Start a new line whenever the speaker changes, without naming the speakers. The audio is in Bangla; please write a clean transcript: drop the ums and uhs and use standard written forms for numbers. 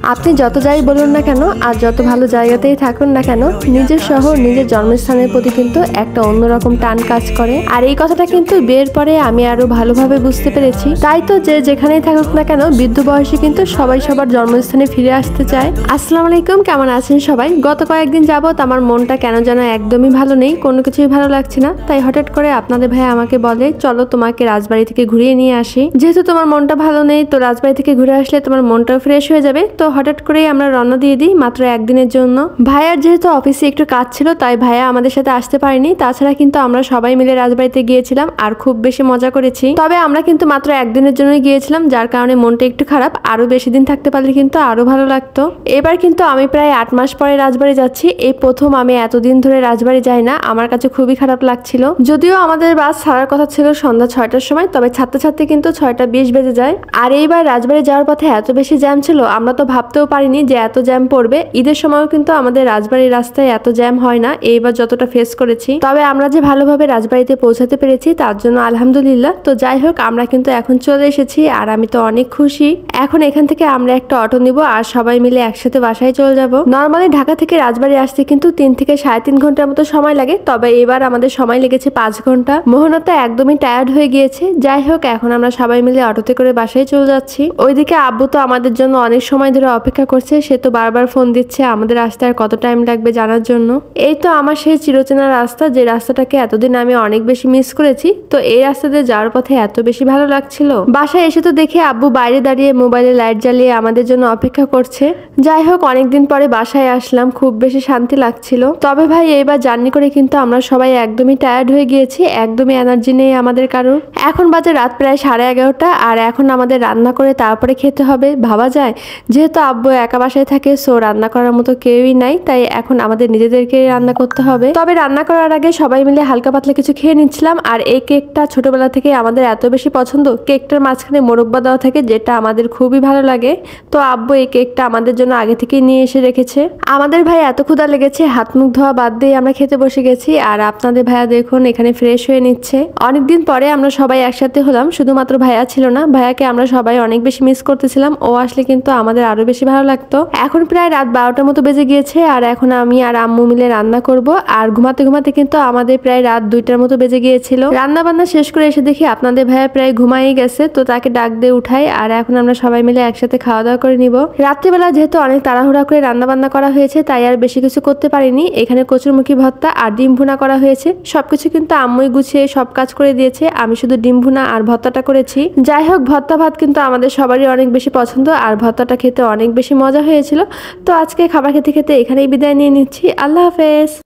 আপনি যত যাই বলুন না কেন আর যত ভালো জায়গাতেই থাকুন না কেন, নিজের শহর নিজের জন্মস্থানের প্রতি কিন্তু একটা অন্যরকম টান কাজ করে। আর এই কথাটা কিন্তু বিয়ের পরে আমি আরো ভালোভাবে বুঝতে পেরেছি। তাই তো যে যেখানেই থাকুক না কেন বৃদ্ধ বয়সে কিন্তু সবাই সবার জন্মস্থানে ফিরে আসতে চায়। আসসালামু আলাইকুম, কেমন আছেন সবাই? গত কয়েকদিন যাবত আমার মনটা কেন যেন একদমই ভালো নেই, কোনো কিছুই ভালো লাগছে না। তাই হঠাৎ করে আপনাদের ভাই আমাকে বলে, চলো তোমাকে রাজবাড়ি থেকে ঘুরিয়ে নিয়ে আসি। যেহেতু তোমার মনটা ভালো নেই, তো রাজবাড়ি থেকে ঘুরে আসলে তোমার মনটাও ফ্রেশ হয়ে যাবে। তো হঠাৎ করেই আমরা রওনা দিয়ে দিই মাত্র একদিনের জন্য। ভাইয়ার যেহেতু অফিসে একটু কাজ ছিল, তাই ভাইয়া আমাদের সাথে আসতে পারেনি। তাছাড়া কিন্তু আমরা সবাই মিলে রাজবাড়িতে গিয়েছিলাম আর খুব বেশি মজা করেছি। তবে আমরা কিন্তু মাত্র একদিনের জন্যই গিয়েছিলাম, যার কারণে মনটা একটু খারাপ। আরো বেশি দিন থাকতে পারলে কিন্তু আরো ভালো লাগতো। এবার কিন্তু আমি প্রায় 8 মাস পরে রাজবাড়ি যাচ্ছি। এই প্রথম আমি এতদিন ধরে রাজবাড়ি যাই না। আমার কাছে খুবই খারাপ লাগছিল। যদিও আমাদের বাস ছাড়ার কথা ছিল সন্ধ্যা 6টার সময়, তবে ছাড়তে ছাড়তে কিন্তু 6টা 20 বেজে যায়। আর এইবার রাজবাড়ি যাওয়ার পথে এত বেশি জ্যাম ছিল, আমরা তো ভাবতেও পারিনি যে এত জ্যাম পড়বে। ঈদের সময়ও কিন্তু আমাদের রাজবাড়ির রাস্তায় এত জ্যাম হয় না, এইবার যতটা ফেস করেছি। তবে আমরা যে ভালোভাবে রাজবাড়িতে পৌঁছাতে পেরেছি তার জন্য আলহামদুলিল্লাহ। তো যাই হোক, আমরা কিন্তু এখন চলে এসেছি আর আমি তো অনেক খুশি। এখন এখান থেকে আমরা একটা অটো নিব আর সবাই মিলে একসাথে বাসায় চলে যাব। নর্মালি ঢাকা থেকে রাজবাড়ি আসতে কিন্তু 3 থেকে 3.5 ঘন্টার মতো সময় লাগে, তবে এবার আমাদের সময় লেগেছে 5 ঘন্টা। মোহনাটা একদমই টায়ার্ড হয়ে গিয়েছে। যাই হোক, এখন আমরা সবাই মিলে অটোতে করে বাসায় চলে যাচ্ছি। ওইদিকে আব্বু তো আমাদের জন্য অনেক সময় ধরে অপেক্ষা করছে, সে তো বারবার ফোন দিচ্ছে আমাদের আসতে আর কত টাইম লাগবে জানার জন্য। এই তো আমার সেই চিরচেনা রাস্তা, যে রাস্তাটাকে এতদিন আমি অনেক বেশি মিস করেছি। তো এই রাস্তাতে যাওয়ার পথে এত বেশি ভালো লাগছিল। বাসায় এসে তো দেখে আব্বু বাইরে দাঁড়িয়ে মোবাইলে লাইট জ্বালিয়ে আমাদের জন্য অপেক্ষা করছে। যাই হোক, অনেকদিন পরে বাসায় আসলাম, খুব বেশি শান্তি লাগছিল। তবে ভাই, এইবার জার্নি করে কিন্তু আমরা সবাই একদমই টায়ার্ড হয়ে গিয়েছি, একদমই এনার্জি নেই আমাদের কারোর। এখন বাজে রাত প্রায় 11:30 আর এখন আমাদের রান্না করে তারপরে খেতে হবে। ভাবা যায়, যেহেতু আব্বু একা বাসায় থাকে, সো রান্না করার মতো কেউই নাই, তাই এখন আমাদের নিজেদেরকে রান্না করতে হবে। তবে রান্না করার আগে সবাই মিলে হালকা পাতলা কিছু খেয়ে নিচ্ছিলাম। আর এই কেকটা ছোটবেলা থেকে আমাদের এত বেশি পছন্দ। কেকটার মাঝখানে মোরব্বা দেওয়া থাকে, যেটা আমাদের খুবই ভালো লাগে। তো আব্বু এই কেকটা আমাদের জন্য আগে থেকেই নিয়ে এসে রেখেছে। আমাদের ভাই এত ক্ষুধা লেগেছে, হাত মুখ ধোয়া বাদ দিয়ে আমরা খেতে বসে গেছি। আর আপনাদের ভাইয়া দেখুন এখানে ফ্রেশ হয়ে নিচ্ছে। অনেকদিন পরে আমরা সবাই একসাথে হলাম, শুধুমাত্র ভাইয়া ছিল না, ভাইয়াকে আমরা সবাই অনেক বেশি মিস করতেছিলাম। ও আসলে কিন্তু আমাদের আরো বেশি ভালো লাগতো। এখন প্রায় রাত 12টার মতো বেজে গিয়েছে আর এখন আমি আর আম্মু মিলে রান্না করব। আর ঘুমাতে ঘুমাতে কিন্তু আমাদের প্রায় রাত 2টার মতো বেজে গিয়েছিল। রান্না বান্না শেষ করে এসে দেখি আপনাদের ভাইয়া প্রায় ঘুমাই গেছে। তো তাকে ডাক দিয়ে উঠাই আর এখন আমরা সবাই মিলে একসাথে খাওয়া দাওয়া করে নিব। রাত্রিবেলা যেহেতু অনেক তাড়াহুড়া করে রান্না বান্না করা হয়েছে, তাই আর বেশি কিছু করতে পারিনি। এখানে কচুরমুখী ভর্তা আর ডিম ভুনা করা হয়েছে। সবকিছু কিন্তু আম্মুই গুছিয়ে সব কাজ করে দিয়েছে, আমি শুধু ডিম ভুনা আর ভর্তাটা করেছি। যাই হোক, ভর্তা ভাত কিন্তু আমাদের সবারই অনেক বেশি পছন্দ আর ভর্তাটা খেতে অনেক বেশি মজা হয়েছিল। তো আজকে খাবার খেতে খেতে এখানেই বিদায় নিয়ে নিচ্ছি। আল্লাহ হাফেজ।